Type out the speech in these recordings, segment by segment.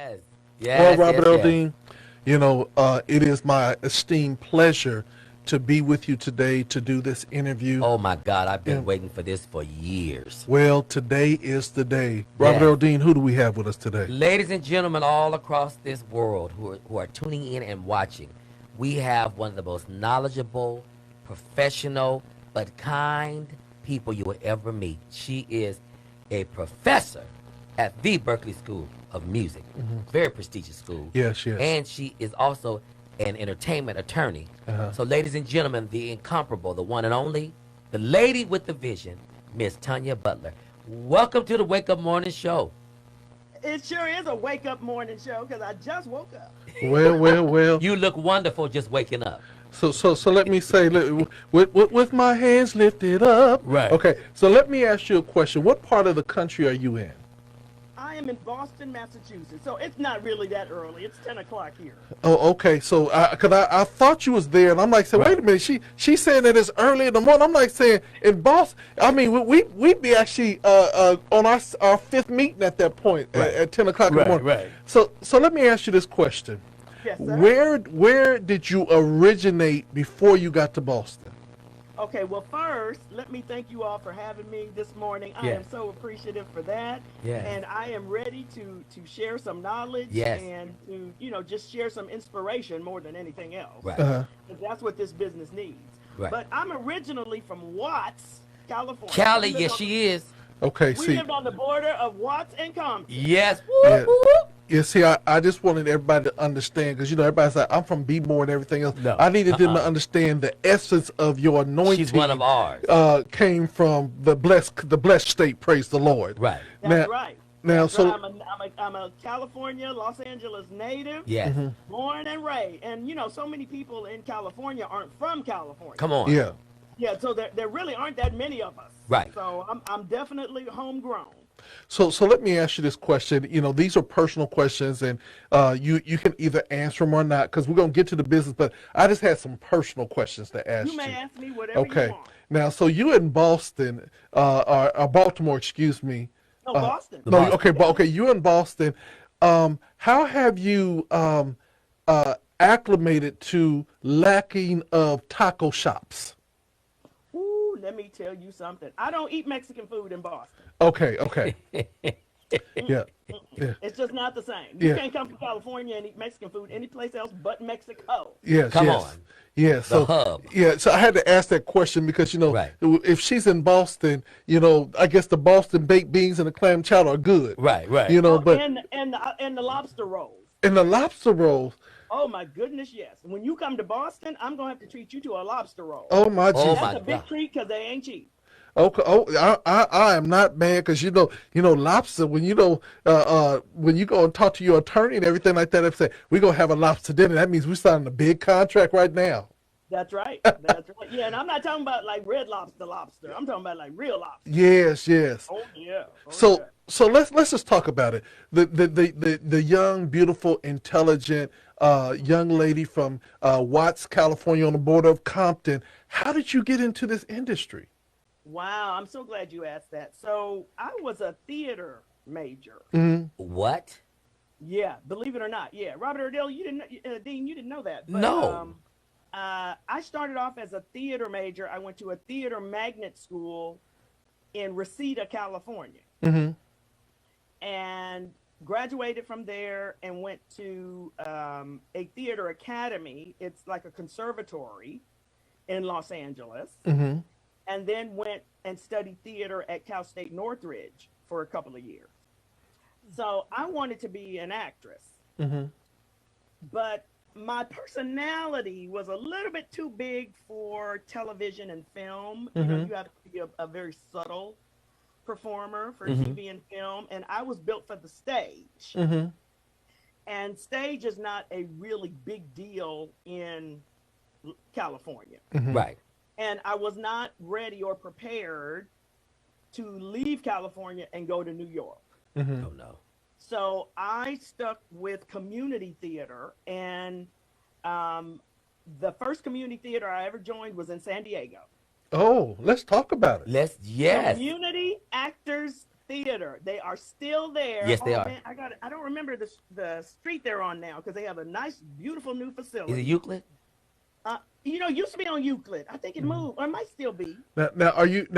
Yes, Well, yes, Robert yes, L. yes. Dean, it is my esteemed pleasure to be with you today to do this interview. Oh my God, I've been And, waiting for this for years. well, today is the day. Robert Yes. L. Dean, who do we have with us today? Ladies and gentlemen all across this world who are tuning in and watching, we have one of the most knowledgeable, professional, but kind people you will ever meet. She is a professor at the Berkeley School of Music, very prestigious school. Yes, yes. And she is also an entertainment attorney. Uh-huh. So, ladies and gentlemen, the incomparable, the one and only, the lady with the vision, Miss Tonya Butler. Welcome to the Wake Up Morning Show. It sure is a wake up morning show because I just woke up. Well. You look wonderful just waking up. So let me say, with my hands lifted up. Right. Okay, so let me ask you a question. What part of the country are you in? I am in Boston, Massachusetts, so it's not really that early. It's 10 o'clock here. Oh, okay. So, cause I thought you was there, and I'm like, saying, wait a minute. She's saying that it's early in the morning. I'm like saying in Boston. I mean, we'd be actually on our fifth meeting at that point at 10 o'clock in the morning. Right. So let me ask you this question. Yes, sir. Where did you originate before you got to Boston? Okay, well, first, let me thank you all for having me this morning. I am so appreciative for that. Yes. And I am ready to share some knowledge Yes. and to, just share some inspiration more than anything else. Right. 'Cause that's what this business needs. Right. But I'm originally from Watts, California. Cali, We lived yes, on- she is. Okay, We see. lived on the border of Watts and Compton. Yes. Yeah. Whoop, whoop. Yeah, see, I just wanted everybody to understand because everybody's like, I'm from B-More and everything else. No. I needed them to understand the essence of your anointing. She's one of ours. Came from the blessed state. Praise the Lord. Right. That's right. Now, That's so right. I'm a California, Los Angeles native. Yes. Born and raised. And, so many people in California aren't from California. Come on. yeah. Yeah, so there really aren't that many of us. Right. So I'm definitely homegrown. So let me ask you this question. These are personal questions, and you can either answer them or not because we're gonna get to the business. But I just had some personal questions to ask you. You may ask me whatever Okay. you want. Now, so you in Boston, or Baltimore, excuse me. No, Boston. No, okay, you in Boston. How have you acclimated to lacking of taco shops? Ooh, let me tell you something. I don't eat Mexican food in Boston. Okay. Yeah. It's just not the same. You Yeah. can't come to California and eat Mexican food anyplace else but Mexico. Yes. Come yes. on. Yeah, so hub. yeah, so I had to ask that question because Right. if she's in Boston, I guess the Boston baked beans and the clam chowder are good. Right. Right. But And the lobster rolls. and the lobster rolls, Oh my goodness, yes. When you come to Boston, I'm gonna have to treat you to a lobster roll. oh my Oh, Jesus. That's my a big God. treat because they ain't cheap. Okay. Oh, I am not mad because lobster. When when you go and talk to your attorney and everything like that, they say we're gonna have a lobster dinner. That means we're signing a big contract right now. That's right. That's right. Yeah, and I'm not talking about like red lobster. I'm talking about like real lobster. Yes. Oh yeah. Oh, So yeah. so let's just talk about it. The young, beautiful, intelligent young lady from Watts, California, on the border of Compton. How did you get into this industry? Wow, I'm so glad you asked that. So I was a theater major. What? Yeah, believe it or not. Yeah, Robert Earl, you didn't, Dean, you didn't know that. But, No. I started off as a theater major. I went to a theater magnet school in Reseda, California, and graduated from there and went to a theater academy. It's like a conservatory in Los Angeles. And then went and studied theater at Cal State Northridge for a couple of years. So I wanted to be an actress, but my personality was a little bit too big for television and film. You have to be a very subtle performer for TV and film, and I was built for the stage. And stage is not a really big deal in California. Right. And I was not ready or prepared to leave California and go to New York. Oh no. So I stuck with community theater, and the first community theater I ever joined was in San Diego. Oh, let's talk about it. Yes. Community Actors Theater. They are still there. Yes, they Oh are. man, I don't remember the street they're on now because they have a nice, beautiful new Is facility. it Euclid? Used to be on Euclid. I think it moved, or it might still be. Now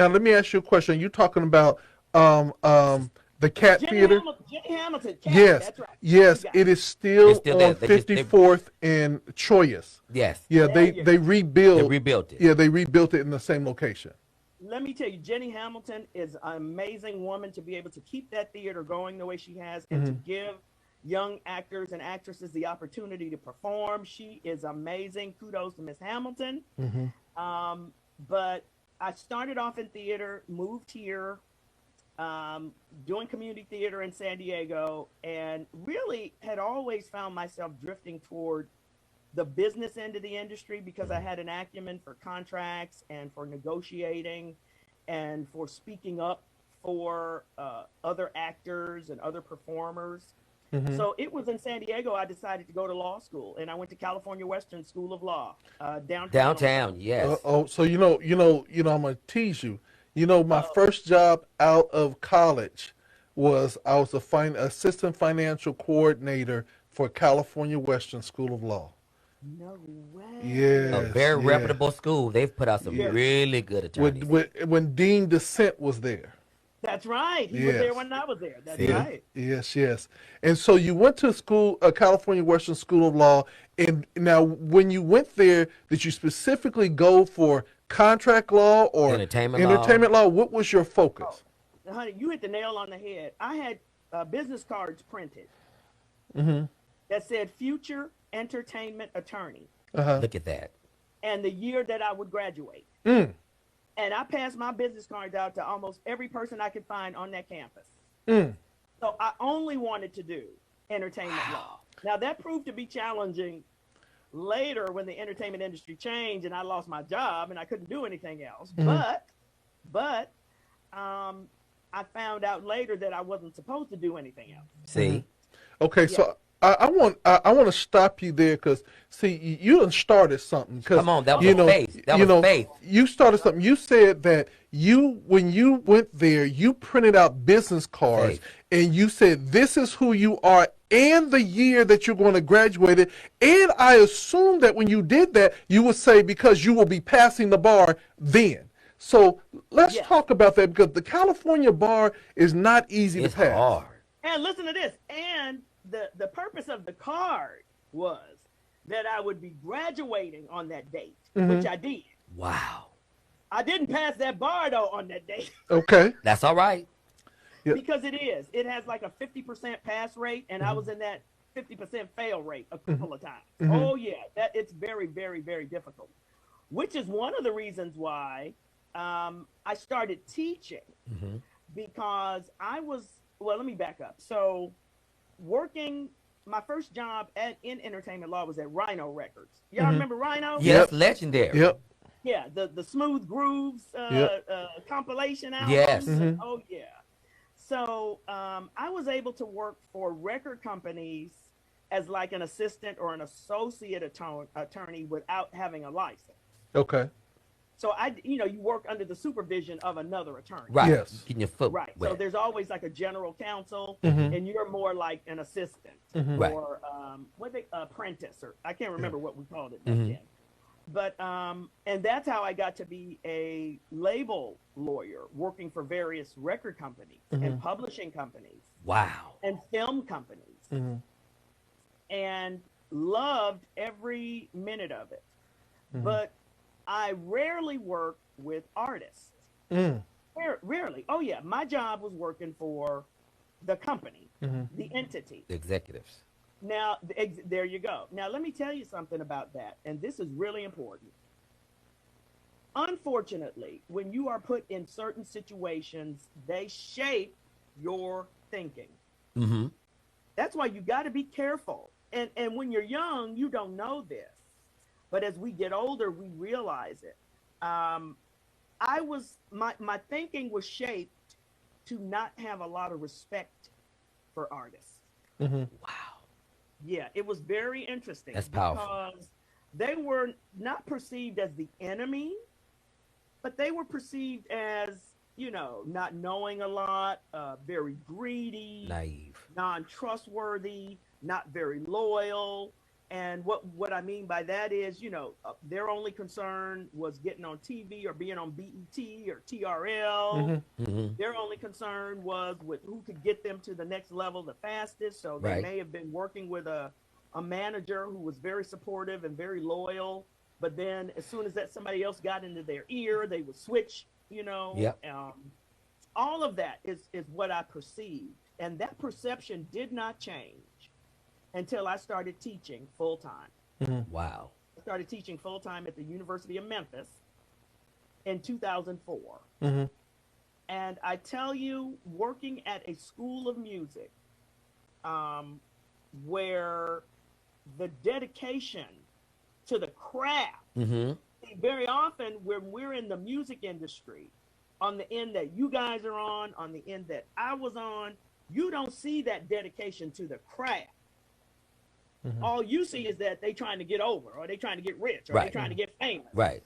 let me ask you a question. Are you talking about the Cat Theater? Jenny Hamilton. Cat, Yes, that's right. yes, it is still It's still there. on They just- they- 54th and Choyas. Yes. Yeah, There you they go. rebuilt. They rebuilt it. Yeah, they rebuilt it in the same location. Let me tell you, Jenny Hamilton is an amazing woman to be able to keep that theater going the way she has and to give young actors and actresses the opportunity to perform. She is amazing. Kudos to Miss Hamilton. But I started off in theater, moved here, doing community theater in San Diego, and really had always found myself drifting toward the business end of the industry because I had an acumen for contracts and for negotiating and for speaking up for other actors and other performers. So it was in San Diego I decided to go to law school, and I went to California Western School of Law downtown. Downtown, yes. So I'm gonna tease you. My first job out of college was I was assistant financial coordinator for California Western School of Law. No way. Yeah, A very reputable school. They've put out some Yes. really good attorneys. when Dean DeSent was there. That's right. He was Yes. there when I was there. That's See? right. Yes. And so you went to school, California Western School of Law. And now, when you went there, did you specifically go for contract law or Entertainment law? What was your focus? Honey, you hit the nail on the head. I had business cards printed that said future entertainment attorney Look at that. and the year that I would graduate. And I passed my business cards out to almost every person I could find on that campus. So I only wanted to do entertainment law. Now that proved to be challenging later when the entertainment industry changed and I lost my job and I couldn't do anything else. But I found out later that I wasn't supposed to do anything else. See? Okay, so I want to stop you there because see you done started something. Come on, that was faith. That was faith. You started something. You said that when you went there, you printed out business cards and you said this is who you are and the year that you're going to graduate it. And I assume that when you did that, you would say because you will be passing the bar then. So let's talk about that because the California bar is not easy It's to pass. hard. And listen to this. And the purpose of the card was that I would be graduating on that date, which I did. Wow. I didn't pass that bar though on that date Okay. That's all right. because it has like a 50% pass rate, and I was in that 50% fail rate a couple of times. Oh yeah, that it's very, very, very difficult. Which is one of the reasons why I started teaching because I was let me back up. So working my first job in entertainment law was at Rhino Records. Y'all remember Rhino? Yes, legendary. Yep. Yeah, the Smooth Grooves compilation album. Yes. Oh yeah. So I was able to work for record companies as like an assistant or an associate attorney without having a license. Okay. So you work under the supervision of another attorney. Right. Yes. Getting your foot Right. wet. So there's always like a general counsel, and you're more like an assistant Right. or apprentice, or I can't remember what we called it back then. But and that's how I got to be a label lawyer, working for various record companies and publishing companies Wow. and film companies, and loved every minute of it. But I rarely work with artists. Rarely. Oh yeah, my job was working for the company, the entity. The executives. Now, there you go. Now, let me tell you something about that, and this is really important. Unfortunately, when you are put in certain situations, they shape your thinking. That's why you got to be careful. And when you're young, you don't know this. But as we get older, we realize it. My thinking was shaped to not have a lot of respect for artists. Wow. Yeah, it was very interesting. That's powerful. Because they were not perceived as the enemy, but they were perceived as not knowing a lot, very greedy, Naive. non-trustworthy, not very loyal. And what I mean by that is, their only concern was getting on TV or being on BET or TRL. Hmm. Their only concern was with who could get them to the next level the fastest. So they Right. may have been working with a manager who was very supportive and very loyal. But then as soon as that somebody else got into their ear, they would switch, Yep. all of that is what I perceived. And that perception did not change until I started teaching full time. Wow. I started teaching full time at the University of Memphis in 2004. Mm-hmm. And I tell you, working at a school of music, where the dedication to the craft, Hmm. very often when we're in the music industry, on the end that you guys are on the end that I was on, you don't see that dedication to the craft. All you see is that they trying to get over, or they trying to get rich, or they Right. trying to get famous. Right.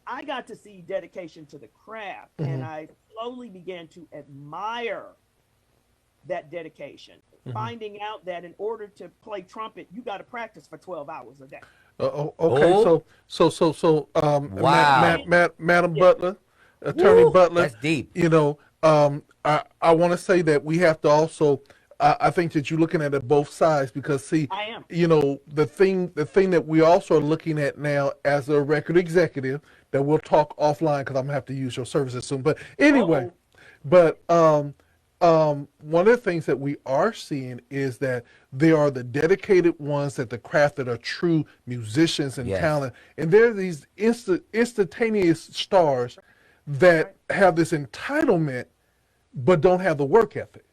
I got to see dedication to the craft, and I slowly began to admire that dedication, finding out that in order to play trumpet, you got to practice for 12 hours a day. Okay. Oh. So, Wow. Madam Butler, Attorney Woo, Butler. that's deep. I want to say that we have to also. I think that you're looking at it both sides because see, I am. the thing that we also are looking at now as a record executive that we'll talk offline because I'm gonna have to use your services soon. But anyway, one of the things that we are seeing is that there are the dedicated ones that the craft that are true musicians and Yes. talent, and there are these instantaneous stars that have this entitlement but don't have the work ethic.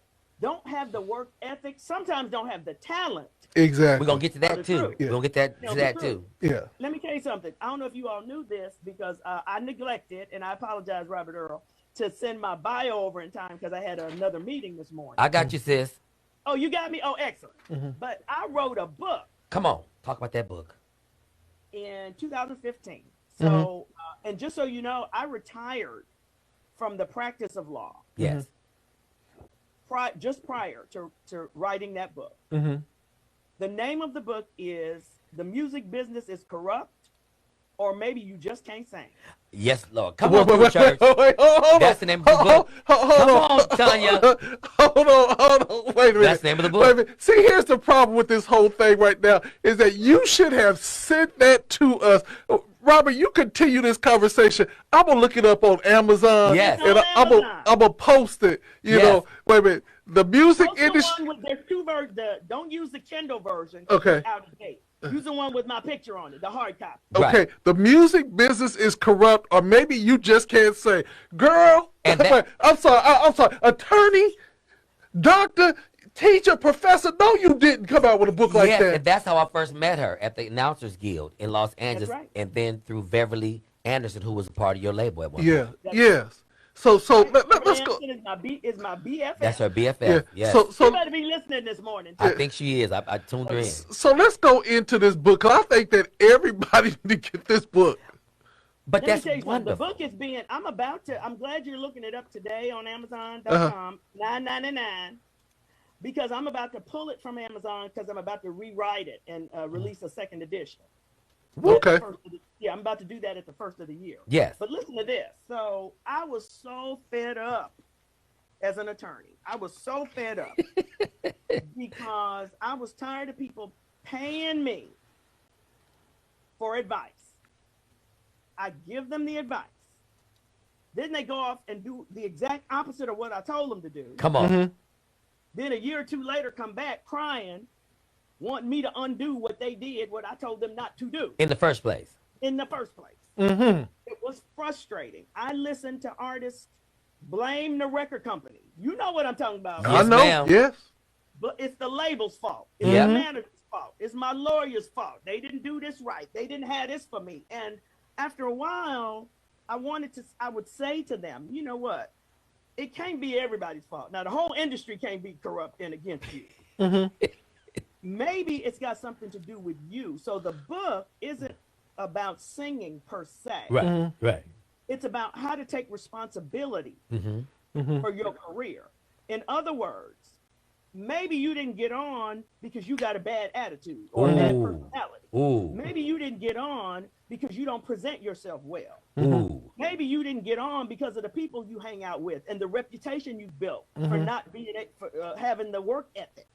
Don't have the work ethic, sometimes don't have the talent. Exactly. We're gonna get to that That's too. true. We're gonna get that No, to that's that true. too. Yeah. Let me tell you something. I don't know if you all knew this because I neglected, and I apologize, Robert Earl, to send my bio over in time because I had another meeting this morning. I got you, sis. Oh, you got me? Oh, excellent. But I wrote a book Come on, talk about that book. in 2015. So, and just so you know, I retired from the practice of law Yes. just prior to writing that book. The name of the book is The Music Business is Corrupt, or maybe you just can't sing. Yes, Lord. Come on, through church. That's the name of the book. Come on, Tonya. Hold on. Wait a minute. That's the name of the book. Wait a minute. See, here's the problem with this whole thing right now is that you should have sent that to us. Robert, you continue this conversation. I'm gonna look it up on Amazon. Yes. And It's on I'm Amazon. gonna post it. You Yes. know. Wait a minute. The music Post the industry. one with there's two versions. Don't use the Kindle version. Okay. It's out of date. Use the one with my picture on it, the hard copy. Okay, Right. the music business is corrupt, or maybe you just can't say, girl. And that- I'm sorry, attorney, doctor, teacher, professor. No, you didn't come out with a book like Yes, that. and that's how I first met her at the Announcers Guild in Los Angeles, right. and then through Beverly Anderson, who was a part of your label at one Yeah, point. yes. So let's go. Is my BFF. That's her BFF. Yeah. Yes. You So better be listening this morning. I think she is. I tuned her in. so let's go into this book. 'Cause I think that everybody need to get this book. But Let me that's tell you something. The wonderful. book is being. I'm glad you're looking it up today on Amazon.com. $9.99. Because I'm about to pull it from Amazon because I'm about to rewrite it and release a second edition. Okay. Yeah, I'm about to do that at the first of the year. Yes. But listen to this. So I was so fed up as an attorney. I was so fed up because I was tired of people paying me for advice. I give them the advice. Then they go off and do the exact opposite of what I told them to do. Come on. Then a year or two later come back crying, wanting me to undo what they did, what I told them not to do In the first place. in the first place. It was frustrating. I listened to artists blame the record company. You know what I'm talking about. Yes, I know. ma'am. Yes. But it's the label's fault. It's Yeah. the manager's fault. It's my lawyer's fault. They didn't do this right. They didn't have this for me. And after a while, I would say to them, you know what? It can't be everybody's fault. Now, the whole industry can't be corrupt and against you. Maybe it's got something to do with you. So the book isn't about singing per se. Right. Right. It's about how to take responsibility for your career. In other words, maybe you didn't get on because you got a bad attitude or a bad personality. Maybe you didn't get on because you don't present yourself well. Maybe you didn't get on because of the people you hang out with and the reputation you built for not being for having the work ethic.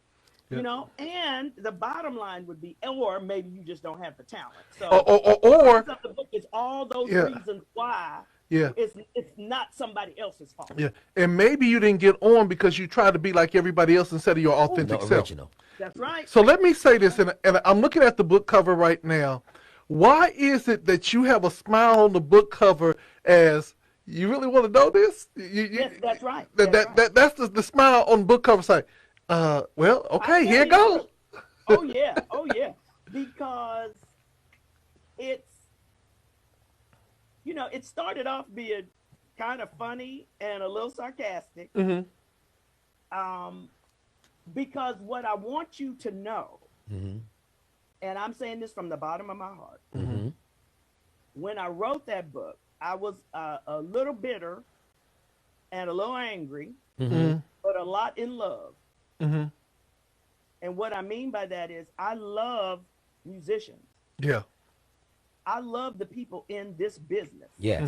You know, and the bottom line would be, or maybe you just don't have the talent. So, or the book is all those reasons why. It's not somebody else's fault. Yeah, and maybe you didn't get on because you tried to be like everybody else instead of your authentic self. Original. That's right. So let me say this, and I'm looking at the book cover right now. Why is it that you have a smile on the book cover as you really want to know this? Yes, that's right. That's the smile on the book cover side. Well, okay, here goes. Oh yeah, because it's, you know, it started off being kind of funny and a little sarcastic. Because what I want you to know, and I'm saying this from the bottom of my heart, when I wrote that book, I was a little bitter and a little angry, but a lot in love. And what I mean by that is I love musicians. Yeah. I love the people in this business. Yes.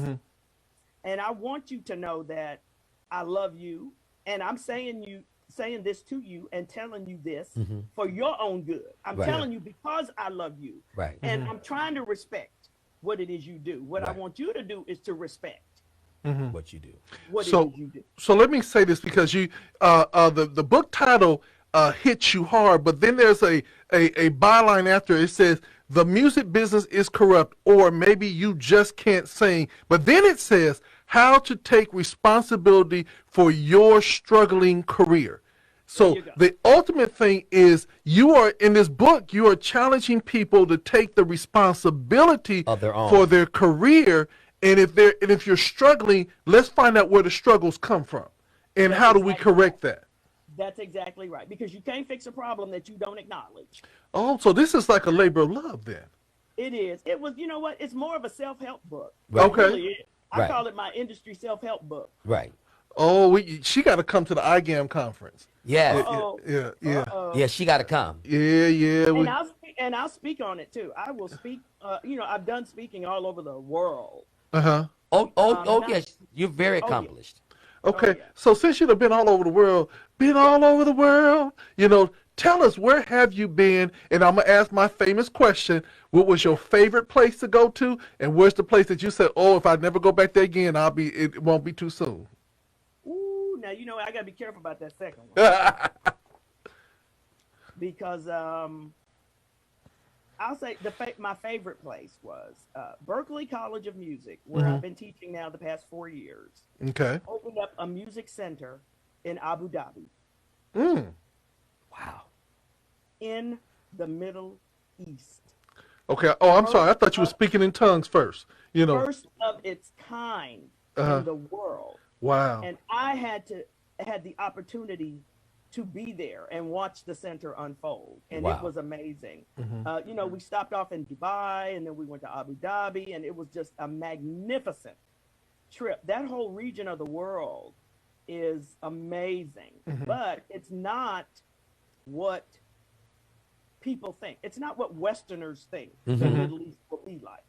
And I want you to know that I love you, and I'm saying this to you and telling you this for your own good. I'm telling you because I love you. Right. And I'm trying to respect what it is you do. What I want you to do is to respect what you do. What it is you do. So let me say this, because you the book title hits you hard, but then there's a byline after it says the music business is corrupt, or maybe you just can't sing. But then it says how to take responsibility for your struggling career. So the ultimate thing is, you are in this book, you are challenging people to take the responsibility of their own for their career. And if you're struggling, let's find out where the struggles come from, and how do we correct that? That's exactly right, because you can't fix a problem that you don't acknowledge. Oh, so this is like a labor of love then. It is. It was, you know what? It's more of a self-help book. Right. Okay. It really is. I call it my industry self-help book. Right. Oh, she got to come to the IGAM conference. Yes. Yeah, she got to come. Yeah. And I'll speak on it too. I will speak. You know, I've done speaking all over the world. Yes, you're very accomplished. Okay, so since you've been all over the world, you know, tell us, where have you been? And I'm going to ask my famous question. What was your favorite place to go to? And where's the place that you said, oh, if I never go back there again, it won't be too soon? Ooh, now, you know, I got to be careful about that second one. Because I'll say my favorite place was Berklee College of Music, where I've been teaching now the past 4 years. Okay. Opened up a music center in Abu Dhabi. Wow. In the Middle East. Okay. Oh, I'm sorry. I thought you were speaking in tongues first. You know. First of its kind in the world. Wow. And I had the opportunity to be there and watch the center unfold. And it was amazing. You know, we stopped off in Dubai, and then we went to Abu Dhabi, and it was just a magnificent trip. That whole region of the world is amazing, but it's not what people think. It's not what Westerners think the Middle East will be like.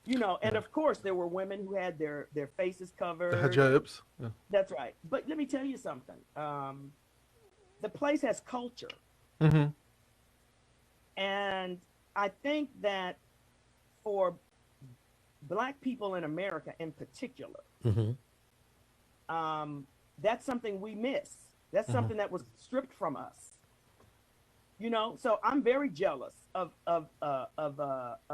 You know, and of course there were women who had their faces covered. The hijabs. Yeah. That's right. But let me tell you something. The place has culture. And I think that for Black people in America in particular, that's something we miss. That's something that was stripped from us. You know, so I'm very jealous of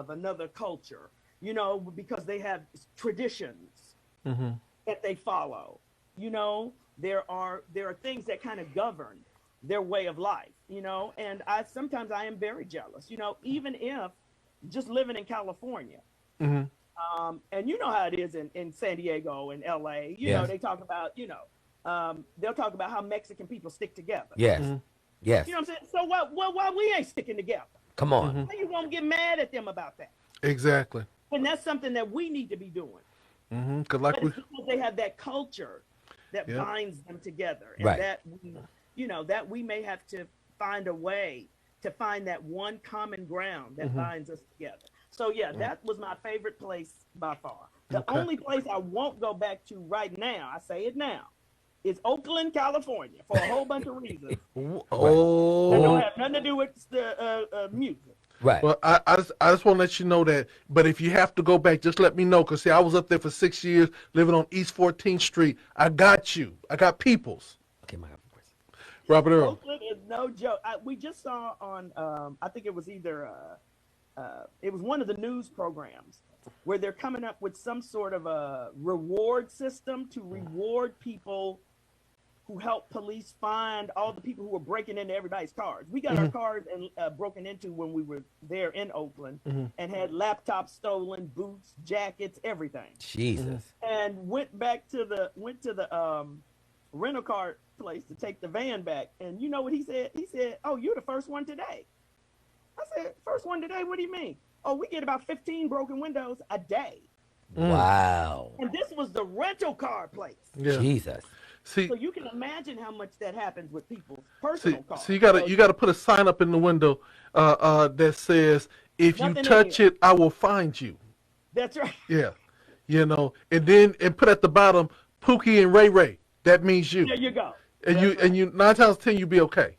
another culture, you know, because they have traditions that they follow. You know, there are things that kind of govern their way of life, you know, and sometimes I am very jealous, you know, even if just living in California. And you know how it is in San Diego and LA, you know, they talk about, you know, they'll talk about how Mexican people stick together. Yes. Yes. You know what I'm saying? So why we ain't sticking together? Come on. How you gonna get mad at them about that? Exactly. And that's something that we need to be doing. Cause like But we, it's because they have that culture that yeah. binds them together, and Right. that that we may have to find a way to find that one common ground that binds us together. So yeah, that was my favorite place by far. The Okay. only place I won't go back to right now, I say it now, is Oakland, California, for a whole bunch of reasons Right. that don't Oh, have nothing to do with the music. Right. well, I just want to let you know that. But if you have to go back, just let me know. Cause see, I was up there for 6 years, living on East 14th Street. I got you. I got peoples. Okay, my voice. Robert Earl. Oakland is no joke. We just saw on, I think it was either, it was one of the news programs where they're coming up with some sort of a reward system to reward people who help police find all the people who were breaking into everybody's cars. We got our cars broken into when we were there in Oakland and had laptops stolen, boots, jackets, everything. Jesus. And went to the rental car place to take the van back. And you know what he said? He said, "Oh, you're the first one today." I said, "First one today? What do you mean?" "Oh, we get about 15 broken windows a day." Wow. And this was the rental car place. Yeah. Jesus. See, So you can imagine how much that happens with people's see, personal cars. so you gotta put a sign up in the window, that says, "If you Nothing in touch here. it, I will find you." That's right. Yeah. And put at the bottom, Pookie and Ray Ray. That means you. There you go. And That's right. you 9 times 10 you be okay.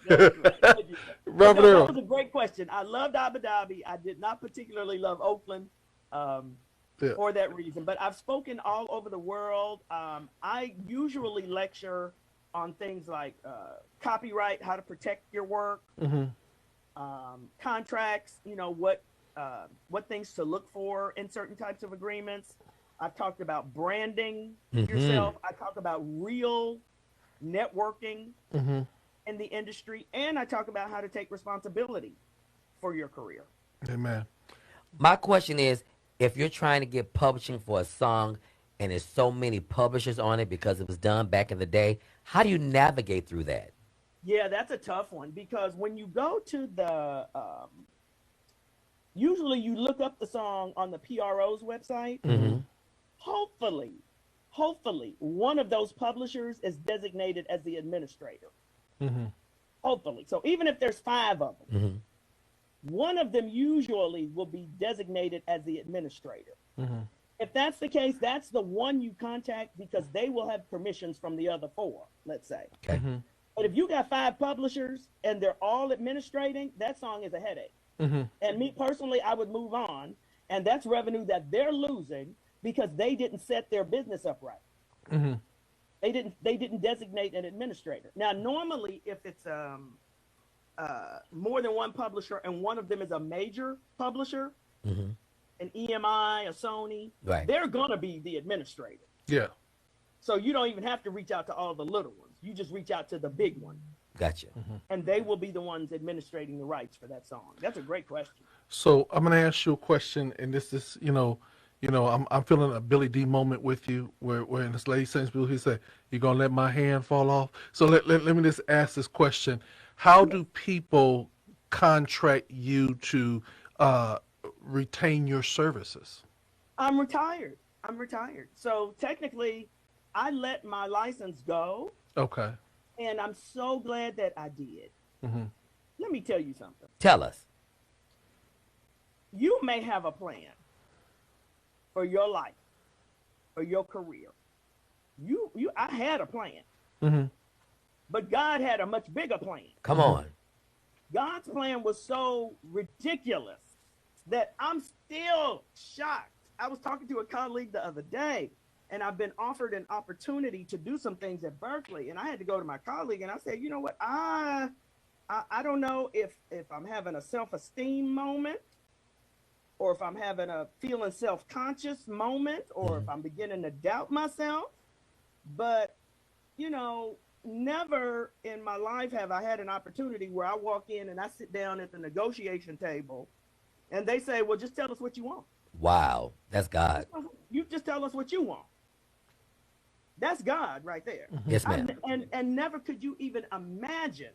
That's right. There you go. Robert No, Earl. that was a great question. I loved Abu Dhabi. I did not particularly love Oakland for that reason, but I've spoken all over the world. I usually lecture on things like copyright, how to protect your work, contracts, what things to look for in certain types of agreements. I've talked about branding yourself. I talk about real networking in the industry, and I talk about how to take responsibility for your career. Amen. My question is, if you're trying to get publishing for a song and there's so many publishers on it because it was done back in the day, how do you navigate through that? Yeah, that's a tough one because when you go to the, usually you look up the song on the PRO's website. Hopefully, one of those publishers is designated as the administrator. Hopefully. So even if there's 5 of them, one of them usually will be designated as the administrator. If that's the case, that's the one you contact because they will have permissions from the other 4, let's say. Okay. But if you got 5 publishers and they're all administrating, that song is a headache. And me personally, I would move on. And that's revenue that they're losing because they didn't set their business up right. They didn't designate an administrator. Now, normally, if it's more than one publisher and one of them is a major publisher, an EMI, a Sony, Right. they're gonna be the administrator. Yeah. So you don't even have to reach out to all the little ones. You just reach out to the big one, Gotcha. and they will be the ones administrating the rights for that song. That's a great question. So I'm gonna ask you a question, and this is, I'm feeling a Billy D moment with you, where in this lady sings, he said, "You gonna let my hand fall off?" So let me just ask this question: how do people contract you to retain your services? I'm retired. So technically, I let my license go, Okay. and I'm so glad that I did. Let me tell you something. Tell us. You may have a plan for your life, for your career. I had a plan, but God had a much bigger plan. Come on. God's plan was so ridiculous that I'm still shocked. I was talking to a colleague the other day, and I've been offered an opportunity to do some things at Berkeley, and I had to go to my colleague, and I said, "You know what? I don't know if I'm having a self-esteem moment, or if I'm having a feeling self-conscious moment, or if I'm beginning to doubt myself. But, never in my life have I had an opportunity where I walk in and I sit down at the negotiation table and they say, well, just tell us what you want. Wow. That's God. You just tell us what you want. That's God right there. Yes, ma'am. And never could you even imagine,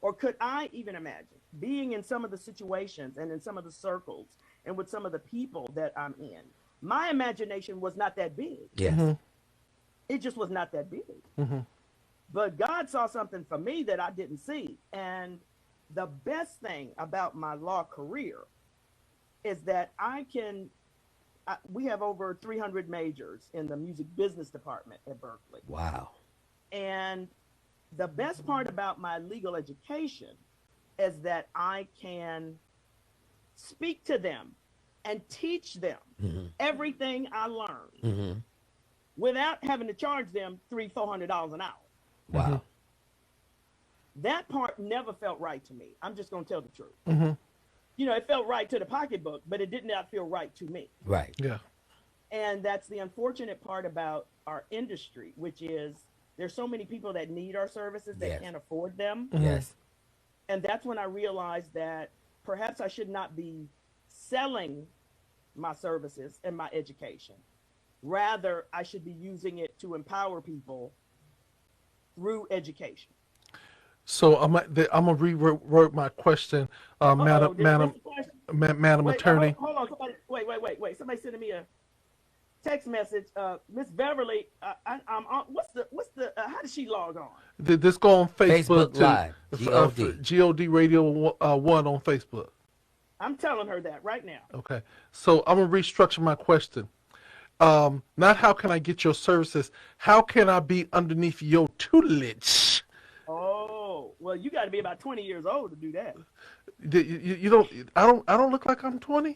or could I even imagine, being in some of the situations and in some of the circles and with some of the people that I'm in, My imagination was not that big. Yes. It just was not that big. Mm-hmm. But God saw something for me that I didn't see. And the best thing about my law career is that we have over 300 majors in the music business department at Berkeley. Wow. And the best part about my legal education is that I can speak to them and teach them everything I learned without having to charge them $300-$400 an hour. Wow. That part never felt right to me. I'm just going to tell the truth. You know, it felt right to the pocketbook, but it did not feel right to me. Right. Yeah. And that's the unfortunate part about our industry, which is there's so many people that need our services that can't afford them. Yes. And that's when I realized that perhaps I should not be selling my services and my education. Rather, I should be using it to empower people through education. So I'm gonna reword my question, madam Wait, attorney. Hold on. Wait. Somebody sending me a text message. Miss Beverly, I'm on. What's the? How does she log on? This go on Facebook, Facebook Live. GOD Radio 1 on Facebook. I'm telling her that right now. Okay. So I'm gonna restructure my question. Not how can I get your services? How can I be underneath your tutelage? Oh, well, you got to be about 20 years old to do that. You don't. I don't look like I'm 20.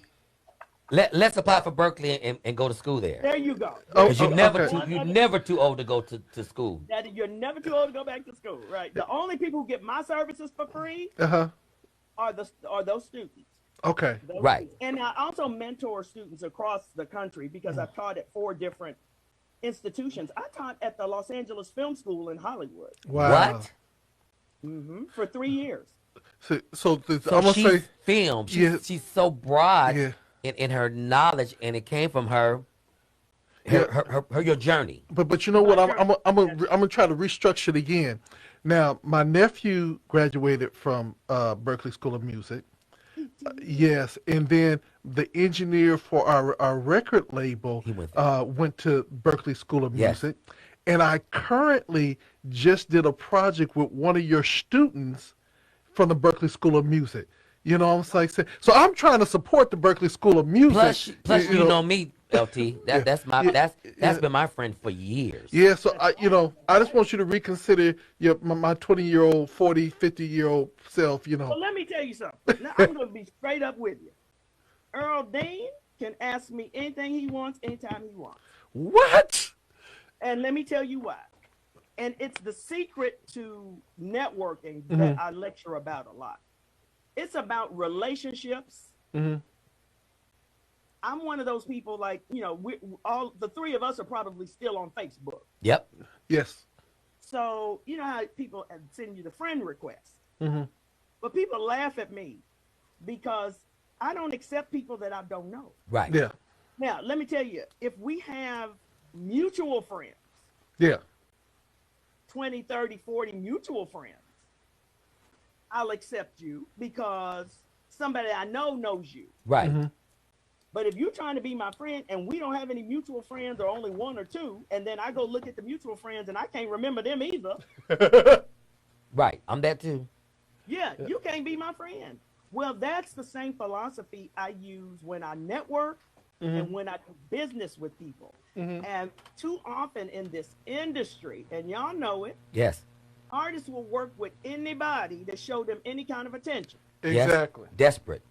Let's apply for Berkeley and go to school there. There you go. Because you're okay. never too old to go to school. That you're never too old to go back to school, right? The only people who get my services for free are those students. Okay. Right. And I also mentor students across the country because I've taught at 4 different institutions. I taught at the Los Angeles Film School in Hollywood. Wow. What? For 3 years. So I'm So gonna she's say, filmed. She's so broad in her knowledge, and it came from her your journey. but you know what? I'm gonna try to restructure it again. Now, my nephew graduated from Berkeley School of Music. Yes, and then the engineer for our record label went to Berkeley School of Music. And I currently just did a project with one of your students from the Berkeley School of Music. You know what I'm saying? So I'm trying to support the Berkeley School of Music. Plus you know me, LT. That's been my friend for years. Yeah, so I just want you to reconsider my 20-year-old, 40, 50-year-old self, Well, let me tell you something. Now, I'm going to be straight up with you. Earl Dean can ask me anything he wants, anytime he wants. What? And let me tell you why. And it's the secret to networking that I lecture about a lot. It's about relationships. I'm one of those people, like, all the 3 of us are probably still on Facebook. Yep. Yes. So, you know how people send you the friend request. But people laugh at me because I don't accept people that I don't know. Right. Yeah. Now, let me tell you, if we have mutual friends, 20, 30, 40 mutual friends, I'll accept you because somebody I know knows you. Right. But if you're trying to be my friend and we don't have any mutual friends or only 1 or 2, and then I go look at the mutual friends and I can't remember them either. Right. I'm that too. Yeah, you can't be my friend. Well, that's the same philosophy I use when I network and when I do business with people. And too often in this industry, and y'all know it, Yes. artists will work with anybody to show them any kind of attention. Exactly. Yes. Desperate.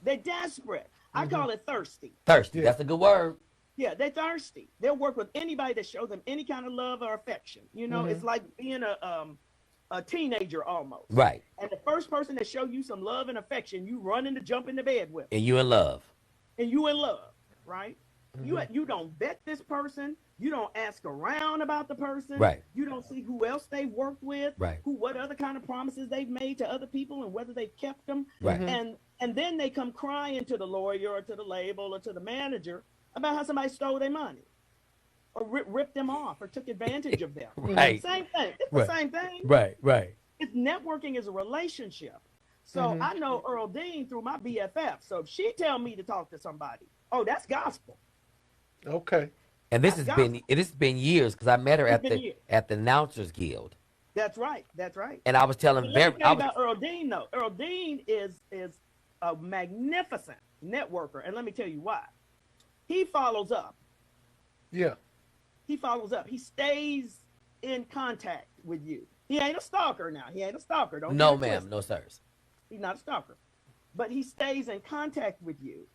They're desperate. I call it thirsty. Thirsty. That's a good word. Yeah, they're thirsty. They'll work with anybody that shows them any kind of love or affection. It's like being a teenager almost. Right. And the first person that show you some love and affection, you run in to jump into bed with. And you in love. And you in love, right? You don't vet this person. You don't ask around about the person. Right. You don't see who else they've worked with. Right. What other kind of promises they've made to other people and whether they've kept them. Right. And then they come crying to the lawyer or to the label or to the manager about how somebody stole their money or ripped them off or took advantage of them. Right. Same thing. It's the same thing. Right. It's networking is a relationship. So I know Earl Dean through my BFF. So if she tell me to talk to somebody, oh, that's gospel. Okay. And That's gospel. this has been years because I met her It's been years. at the Announcers Guild, That's right. That's right. and I was But telling let me very tell I you was about Earl Dean, though. Earl Dean is a magnificent networker, and let me tell you why. He follows up. Yeah. He follows up. He stays in contact with you. He ain't a stalker now. He ain't a stalker. Don't get no it ma'am, twisted. no sirs. He's not a stalker, but he stays in contact with you.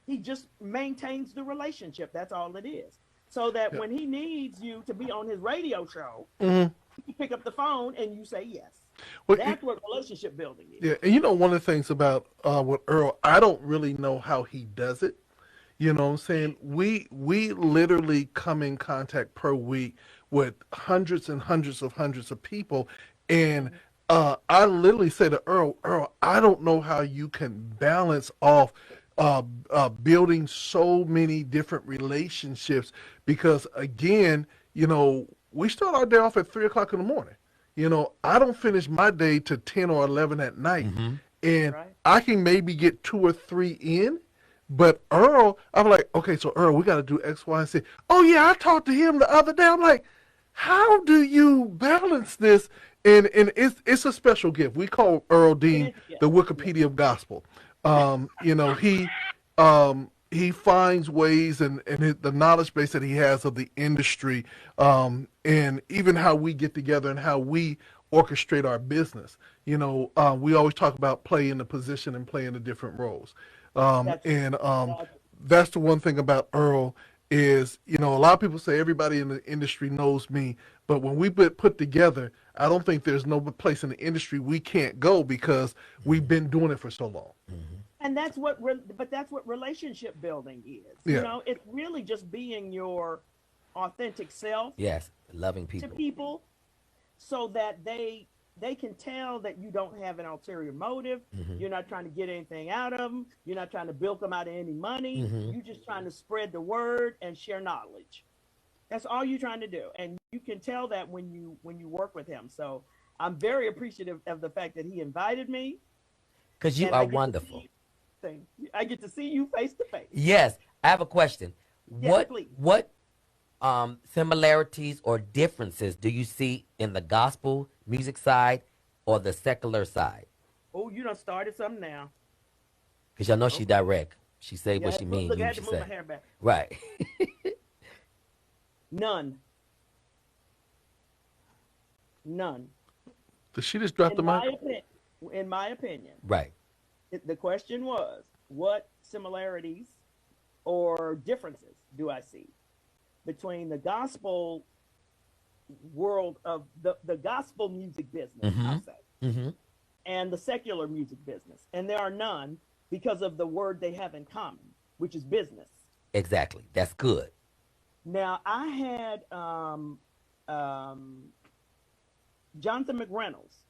He just maintains the relationship. That's all it is. So that Yeah. when he needs you to be on his radio show, Hmm. you pick up the phone and you say yes. Well, That's what relationship building is. yeah, and you know one of the things about with Earl, I don't really know how he does it. You know what I'm saying? We literally come in contact per week with hundreds and hundreds of people, and I literally say to Earl, I don't know how you can balance off building so many different relationships because again, you know, we start our day off at 3 o'clock in the morning. You know, I don't finish my day to 10 or 11 at night, Hmm. and Right? I can maybe get two or three in. But Earl, I'm like, okay, so Earl, we got to do X, Y, and Z. Oh yeah, I talked to him the other day. I'm like, how do you balance this? And it's a special gift. We call Earl It Dean is a gift. the Yeah. Wikipedia of gospel. You know, he finds ways and the knowledge base that he has of the industry, and even how we get together and how we orchestrate our business. You know, we always talk about playing the position and playing the different roles. That's And exactly. that's the one thing about Earl is, you know, a lot of people say everybody in the industry knows me, but when we put together, I don't think there's no place in the industry we can't go because we've been doing it for so long. Hmm. And but that's what relationship building is. You Yeah. know, it's really just being your authentic self Yes, loving to people. people so that they can tell that you don't have an ulterior motive. Hmm. You're not trying to get anything out of them. You're not trying to bilk them out of any money. Hmm. You're just trying to spread the word and share knowledge. That's all you're trying to do, and you can tell that when you work with him. So I'm very appreciative of the fact that he invited me, Because you and are I get to wonderful. see I get to see you face to face. Yes, I have a question. Yes, What please. what similarities or differences do you see in the gospel music side or the secular side? Oh, you done started something now. Because y'all know she Okay. direct. She say Yeah, what she look, mean, look, I mean what had she to move my say. hair back. Right. None. None. Did she just drop the In my mic? opinion, in my opinion, Right. the question was, what similarities or differences do I see between the gospel world of the gospel music business, Mm-hmm. I'll say, Mm-hmm. and the secular music business? And there are none because of the word they have in common, which is business. Exactly. That's good. Now, I had um, Jonathan McReynolds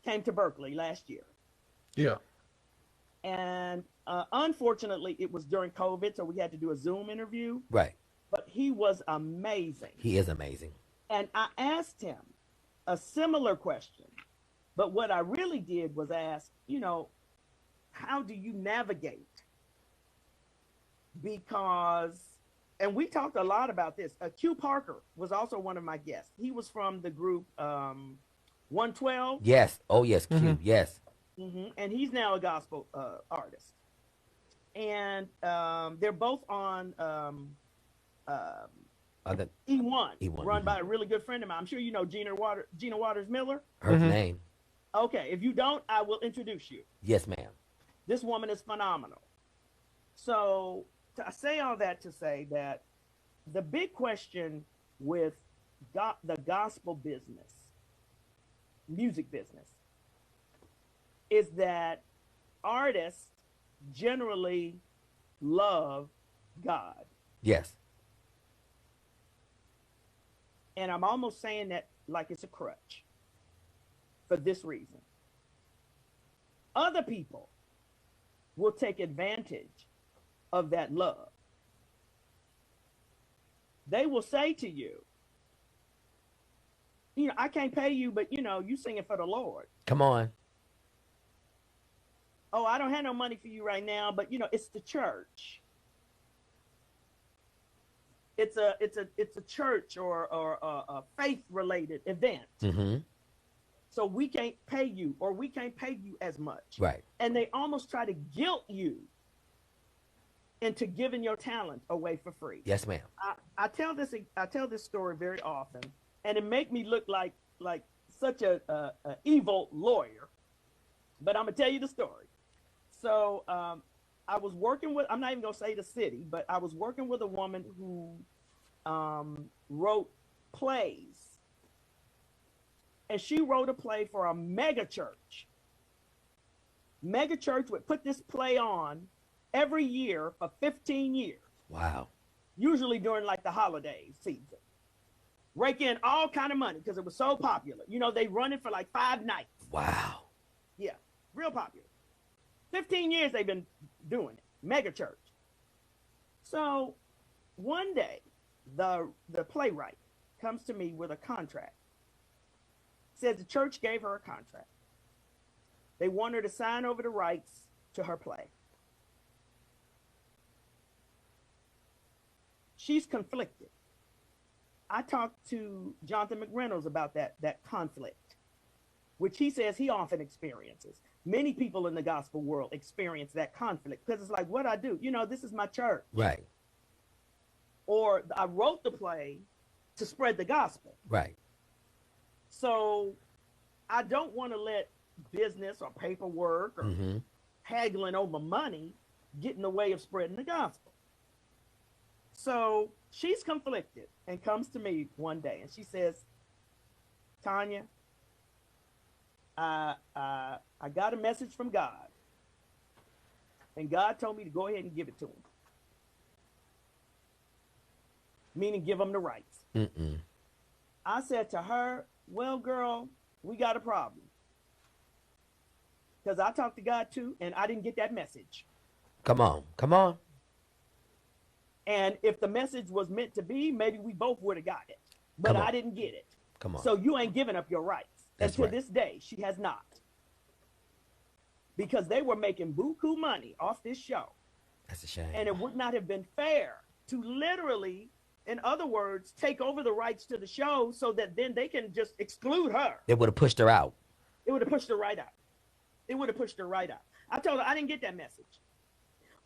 came to Berkeley last year. Yeah. And unfortunately, it was during COVID, so we had to do a Zoom interview. Right. But he was amazing. He is amazing. And I asked him a similar question. But what I really did was ask, you know, how do you navigate? Because, and we talked a lot about this. Q Parker was also one of my guests. He was from the group 112. Yes. Oh yes, Hmm. Q. Yes. And he's now a gospel artist. And they're both on Other E1, E1. run Mhm. by a really good friend of mine. I'm sure you know Gina Waters Miller. Her Hmm. name. Okay, if you don't, I will introduce you. Yes, ma'am. This woman is phenomenal. So I say all that to say that the big question with the gospel business, music business, is that artists generally love God. Yes. And I'm almost saying that like it's a crutch for this reason. Other people will take advantage of that love. They will say to you, you know, I can't pay you, but you know, you singing for the Lord. Come on. Oh, I don't have no money for you right now, but you know, it's the church. it's a church or a faith related event. Mm-hmm. So we can't pay you, or we can't pay you as much. Right. And they almost try to guilt you into giving your talent away for free. Yes, ma'am. I tell this story very often, and it make me look like such a evil lawyer. But I'm gonna tell you the story. So I was working with, I'm not even gonna say the city, but I was working with a woman who wrote plays. And she wrote a play for a mega church. Mega church would put this play on every year for 15 years. Wow. Usually during like the holiday season. Rake in all kind of money because it was so popular. You know, they run it for like 5 nights. Wow. Yeah, real popular. 15 years they've been doing it. Mega church. So one day, the playwright comes to me with a contract. Says the church gave her a contract. They want her to sign over the rights to her play. She's conflicted. I talked to Jonathan McReynolds about that conflict, which he says he often experiences. Many people in the gospel world experience that conflict because it's like, what I do? You know, this is my church. Right. Or I wrote the play to spread the gospel. Right. So I don't want to let business or paperwork or haggling over money get in the way of spreading the gospel. So she's conflicted and comes to me one day and she says, Tonya, I got a message from God, and God told me to go ahead and give it to him. Meaning give him the rights. Mm-mm. I said to her, well, girl, we got a problem. Because I talked to God too, and I didn't get that message. Come on. Come on. And if the message was meant to be, maybe we both would have got it. But I didn't get it. Come on. So you ain't giving up your rights. That's and to right. this day, she has not. Because they were making buku money off this show. That's a shame. And it would not have been fair to literally, in other words, take over the rights to the show so that then they can just exclude her. They would have pushed her out. It would have pushed her right out. It would have pushed her right out. I told her I didn't get that message.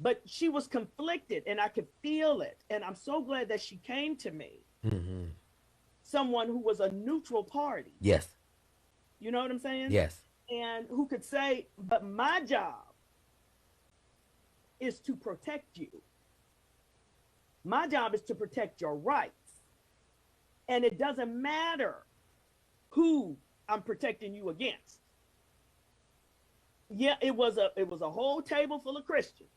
But she was conflicted, and I could feel it. And I'm so glad that she came to me. Mm-hmm. Someone who was a neutral party. Yes. You know what I'm saying? Yes. And who could say, but my job is to protect you. My job is to protect your rights. And it doesn't matter who I'm protecting you against. Yeah, it was a whole table full of Christians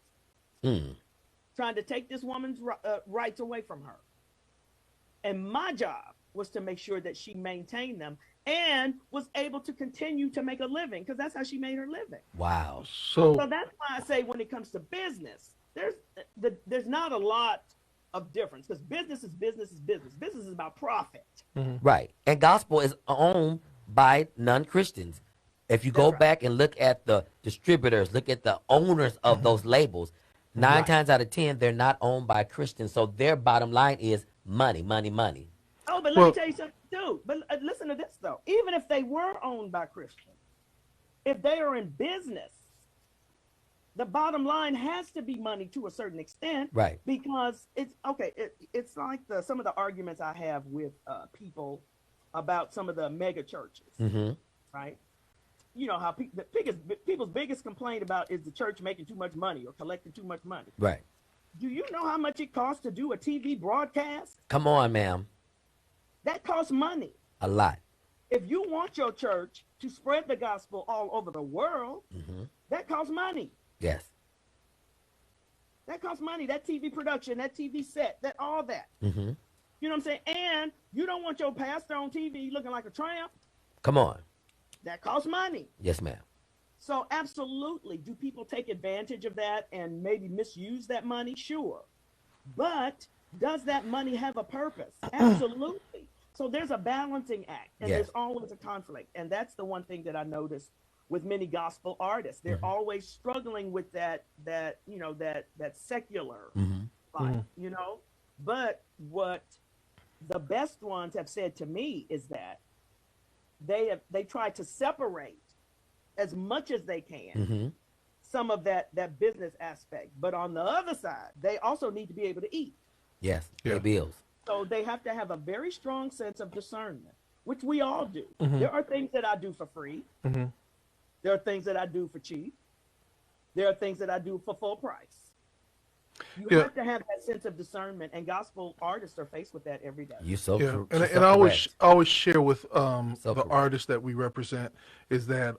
trying to take this woman's rights away from her. And my job was to make sure that she maintained them and was able to continue to make a living, because that's how she made her living. Wow. So that's why I say when it comes to business, there's not a lot of difference, because business is business is business. Business is about profit. Mm-hmm. Right. And gospel is owned by non-Christians. If you go back and look at the distributors, look at the owners of those labels, 9 times out of 10, they're not owned by Christians. So their bottom line is money, money, money. Oh, but let me tell you something too. But listen to this though. Even if they were owned by Christians, if they are in business, the bottom line has to be money to a certain extent. Right. Because it's okay. It's like some of the arguments I have with people about some of the mega churches. Mm-hmm. Right. You know how people's biggest complaint about is the church making too much money or collecting too much money. Right. Do you know how much it costs to do a TV broadcast? Come on, ma'am. That costs money. A lot. If you want your church to spread the gospel all over the world, that costs money. Yes. That costs money. That TV production, that TV set, that all that. You know what I'm saying? And you don't want your pastor on TV looking like a tramp. Come on. That costs money. Yes, ma'am. So absolutely. Do people take advantage of that and maybe misuse that money? Sure. But does that money have a purpose? Absolutely. So there's a balancing act, and there's always a conflict. And that's the one thing that I noticed with many gospel artists. They're always struggling with that secular life, But what the best ones have said to me is that they try to separate as much as they can Mm-hmm. some of that business aspect. But on the other side, they also need to be able to eat. Yes, Yeah. pay bills. So they have to have a very strong sense of discernment, which we all do. Mm-hmm. There are things that I do for free. Mm-hmm. There are things that I do for cheap. There are things that I do for full price. You Yeah. have to have that sense of discernment, and gospel artists are faced with that every day. You so Yeah, true. and so I correct. always share with So the correct. artists that we represent is that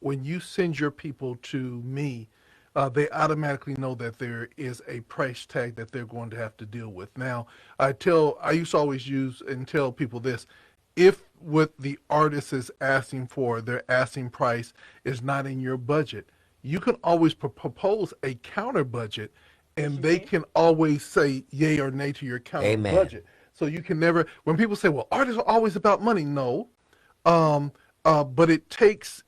when you send your people to me, they automatically know that there is a price tag that they're going to have to deal with. Now, I used to always use and tell people this: if what the artist is asking for, their asking price is not in your budget, you can always propose a counter budget, and you they can. can always say yay or nay to your counter Amen. budget. So you can never, when people say, well, artists are always about money, no. But it takes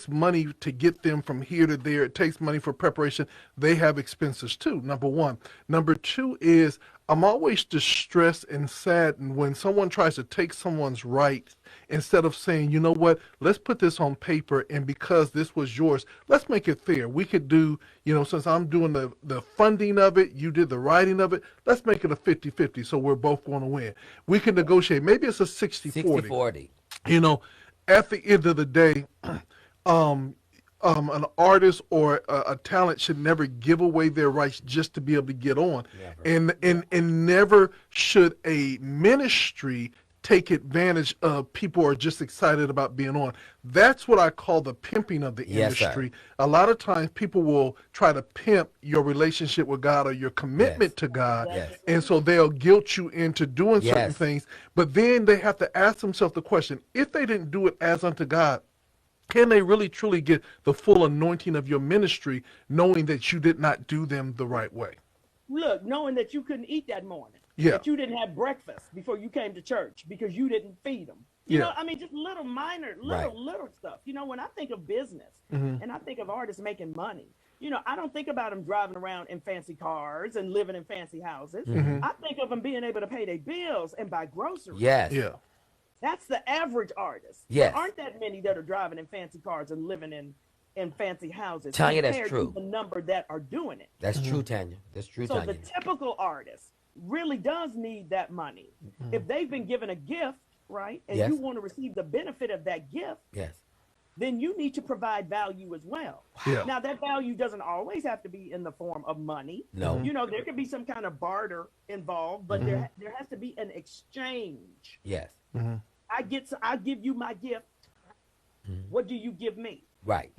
money to get them from here to there. It takes money for preparation. They have expenses too. Number one. Number two is I'm always distressed and saddened when someone tries to take someone's rights instead of saying, you know what, let's put this on paper, and because this was yours, let's make it fair. We could do, since I'm doing the funding of it, you did the writing of it, let's make it a 50-50 so we're both going to win. We can negotiate. Maybe it's a 60-40. 60-40. At the end of the day, an artist or a talent should never give away their rights just to be able to get on. Never. And never should a ministry take advantage of people who are just excited about being on. That's what I call the pimping of the Yes, sir. industry. A lot of times people will try to pimp your relationship with God or your commitment Yes. to God. Yes. And so they'll guilt you into doing certain Yes. things. But then they have to ask themselves the question, if they didn't do it as unto God, can they really truly get the full anointing of your ministry knowing that you did not do them the right way? Look, knowing that you couldn't eat that morning, Yeah. that you didn't have breakfast before you came to church because you didn't feed them. Just little minor, little stuff. When I think of business and I think of artists making money, I don't think about them driving around in fancy cars and living in fancy houses. I think of them being able to pay their bills and buy groceries. Yes. Yeah. That's the average artist. Yes. There aren't that many that are driving in fancy cars and living in fancy houses. Tanya, that's compared true. to the number that are doing it. That's true, Tanya. That's true, So Tanya. the typical artist really does need that money. If they've been given a gift, right, and Yes. you want to receive the benefit of that gift, Yes. then you need to provide value as well. Yeah. Now, that value doesn't always have to be in the form of money. No. There could be some kind of barter involved, but there has to be an exchange. Yes. I give you my gift. What do you give me? Right.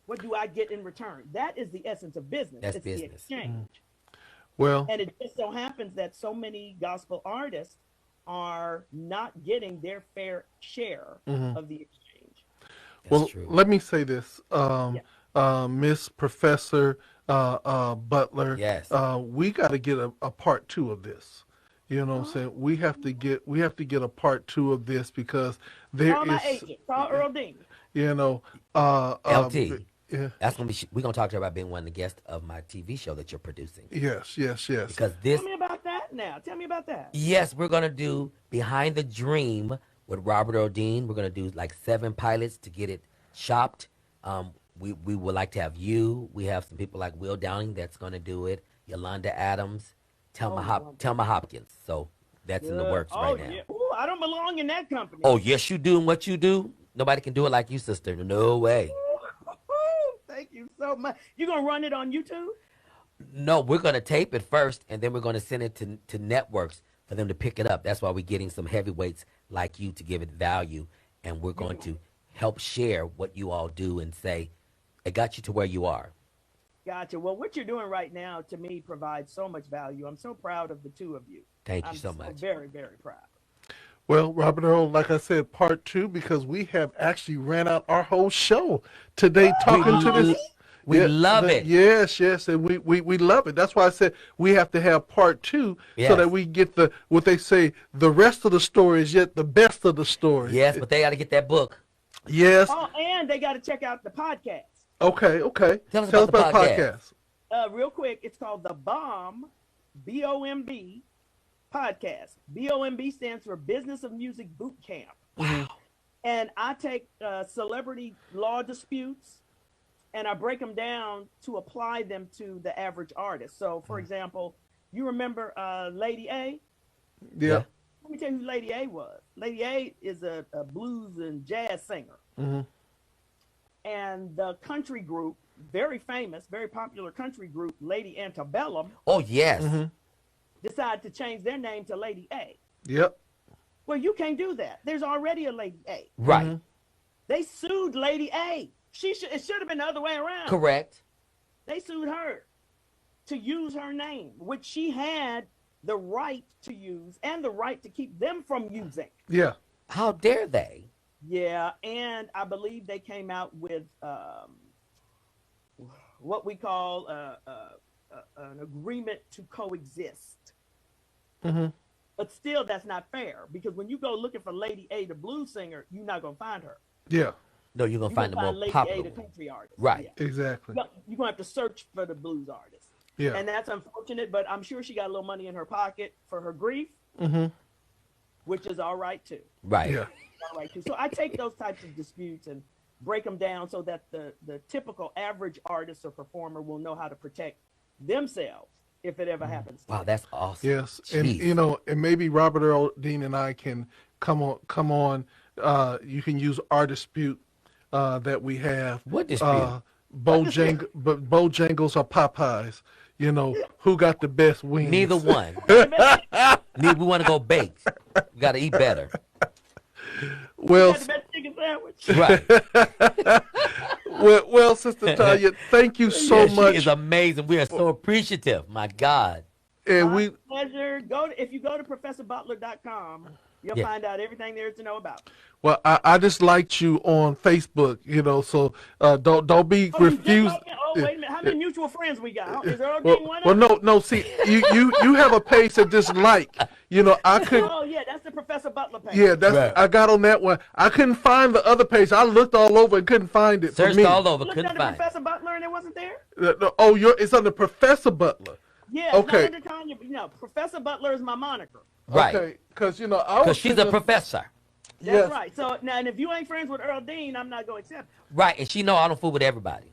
What do I get in return? That is the essence of business. That's it's business. the exchange. Well, And it just so happens that so many gospel artists are not getting their fair share of the exchange. That's well, true. let me say this, Miss Professor Butler. Yes. We got to get a part two of this. You know what I'm saying? We have to get a part two of this because there Call my is, agent. Call Earl Dean. LT. Yeah. That's gonna be. We're gonna talk to her about being one of the guests of my TV show that you're producing. Yes. Because this, Tell me about that now. Tell me about that. yes, we're gonna do Behind the Dream with Robert O'Dean. We're gonna do like 7 pilots to get it shopped. We would like to have you. We have some people like Will Downing that's gonna do it. Yolanda Adams, Telma Hopkins. So that's in the works right now. Yeah. Ooh, I don't belong in that company. Oh yes, you do. And what you do, nobody can do it like you, sister. No way. Thank you so much. You gonna run it on YouTube? No, we're going to tape it first, and then we're going to send it to networks for them to pick it up. That's why we're getting some heavyweights like you to give it value, and we're going to help share what you all do and say, it got you to where you are. Gotcha. Well, what you're doing right now to me provides so much value. I'm so proud of the two of you. Thank you so much. Very, very proud. Well, Robert Earl, like I said, part two, because we have actually ran out our whole show today talking to this. We love it. Yes, and we love it. That's why I said we have to have part two so that we get what they say, the rest of the story is yet the best of the story. Yes, but they got to get that book. Yes. Oh, and they got to check out the podcast. Okay. Tell us about the podcast. Real quick, it's called The Bomb BOMB podcast. BOMB stands for Business of Music Boot Camp. Wow. And I take celebrity law disputes and I break them down to apply them to the average artist. So, for example, you remember Lady A? Yeah. Let me tell you who Lady A was. Lady A is a blues and jazz singer. And the country group, very famous, very popular country group, Lady Antebellum, Oh, yes. decided to change their name to Lady A. Yep. Well, you can't do that. There's already a Lady A. Right. They sued Lady A. It should have been the other way around. Correct. They sued her to use her name, which she had the right to use and the right to keep them from using. Yeah. How dare they? Yeah, and I believe they came out with what we call an agreement to coexist. But still, that's not fair, because when you go looking for Lady A, the blues singer, you're not going to find her. Yeah. No, you're going to find the more Lady popular A, the one. country artist. Right. Yeah. Exactly. You're going to have to search for the blues artist. Yeah. And that's unfortunate, but I'm sure she got a little money in her pocket for her grief, which is all right, too. Right. Yeah. All right, too. So I take those types of disputes and break them down so that the typical average artist or performer will know how to protect themselves if it ever happens. Wow, that's awesome. Yes, and Jeez. and maybe Robert Earl Dean and I can come on. You can use our dispute that we have. What dispute? Bojangles or Popeyes. You know, who got the best wings? Neither one. We want to go baked. We got to eat better. Well, Got the best chicken sandwich. Right. well, Sister Tonya, thank you so Yeah, much. She is amazing. We are so appreciative. My God. And My pleasure. If you go to ProfessorButler.com, you'll find out everything there is to know about. Well, I just liked you on Facebook, so don't be refused. Oh, wait a minute. How many mutual friends we got? Is Earl Well, Dean one well, of them? no. See, you have a page that just I couldn't. Oh, yeah, that's the Professor Butler page. Yeah, that's Right. I got on that one. I couldn't find the other page. I looked all over and couldn't find it. Searched for me. all over. Looked Couldn't under find it. Professor Butler and it wasn't there? It's under Professor Butler. Yeah, Okay. it's not under Tonya, but Professor Butler is my moniker. Right. Okay, because I was Because she's a thinking- professor. That's Yes. right. So now, and if you ain't friends with Earl Dean, I'm not going to accept Right. And she know I don't fool with everybody.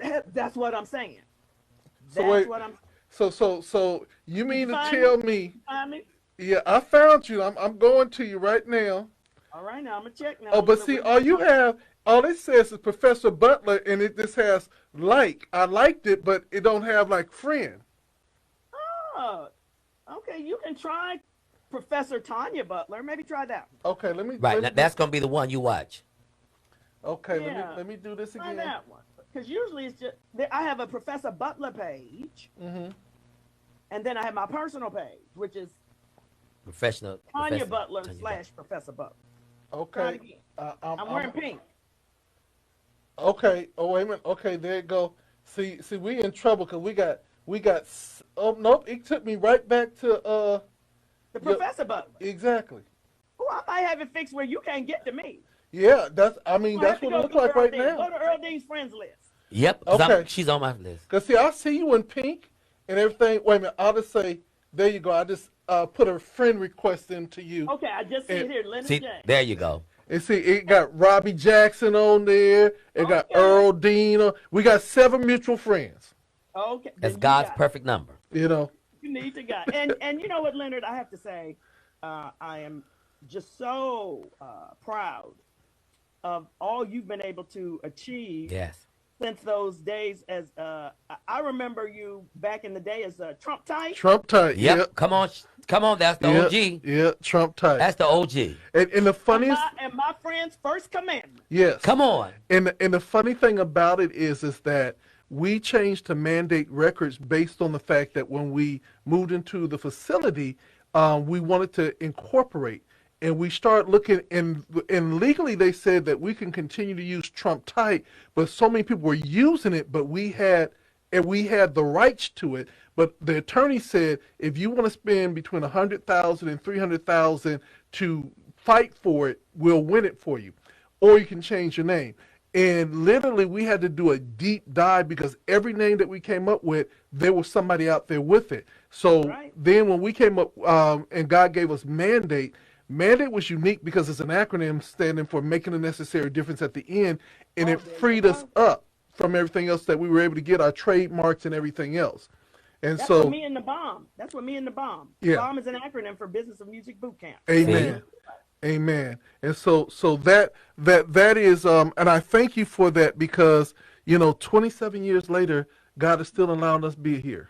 it. That's what I'm saying. So That's wait, what I'm so you mean to find tell me? me? I mean, Yeah, I found you. I'm going to you right now. all right, now I'm going to check now. Oh, but see, all it says is Professor Butler, and it just has like. I liked it, but it don't have like friend. Oh, okay. You can try Professor Tonya Butler. Maybe try that. Okay, let me. Right. let me- That's going to be the one you watch. Okay, Yeah. let me do this Try again. that one. Because usually it's just, I have a Professor Butler page, and then I have my personal page, which is Professional. Tonya Professor Butler Tonya / Professor Butler. Try it Okay. again. I'm wearing pink. Okay. Oh wait a minute. Okay, there you go. See, we in trouble because we got. Oh nope! It took me right back to The Professor Butler. exactly. Oh, I might have it fixed where you can't get to me. Yeah, that's. I mean, You that's have to what it go looks to like Earl right Dean. now. Go to Earl Dean's friends list. Yep. 'Cause Okay. she's on my list. Cause see, I see you in pink and everything. Wait a minute. I'll just say, there you go. I just put a friend request into you. Okay, I just see it And- here. Leonard See, James. there you go. And see, it got Robbie Jackson on there. It got Okay. Earl Dean on. We got 7 mutual friends. Okay. That's then you God's got it. perfect number. You need to God. And you know what, Leonard? I have to say, I am just so proud of all you've been able to achieve Yes. since those days. As I remember you back in the day as Trump type. Trump tight. Yep. Yeah. Come on. Come on. That's the Yeah, OG. yeah, Trump tight. That's the OG. And the funniest, And my friend's first commandment. yes. Come on. And the funny thing about it is that we changed to mandate records based on the fact that when we moved into the facility, we wanted to incorporate. And we started looking, and legally they said that we can continue to use Trump tight, but so many people were using it, but we had the rights to it. But the attorney said, if you want to spend between $100,000 and $300,000 to fight for it, we'll win it for you, or you can change your name. And literally, we had to do a deep dive because every name that we came up with, there was somebody out there with it. So Right. then when we came up and God gave us mandate, mandate was unique because it's an acronym standing for making the necessary difference at the end. And Oh, it there you freed us go. up from everything else that we were able to get, our trademarks and everything else. And That's so, what me and the bomb. That's what me and the bomb. Yeah. Bomb is an acronym for Business of Music Boot Camp. amen. Amen. And so that is and I thank you for that because 27 years later, God is still allowing us to be here.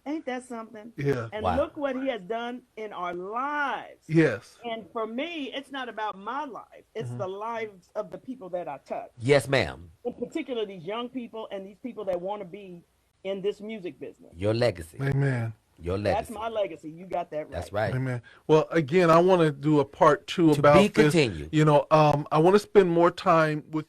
Ain't that something? Yeah. And Wow. look what he has done in our lives. Yes. And for me, it's not about my life. It's the lives of the people that I touch. Yes, ma'am. In particular, these young people and these people that want to be in this music business. Your legacy. Amen. Your That's legacy. my legacy. You got that right. That's right. Amen. Well, again, I want to do a part 2 To about be this. continued. I want to spend more time with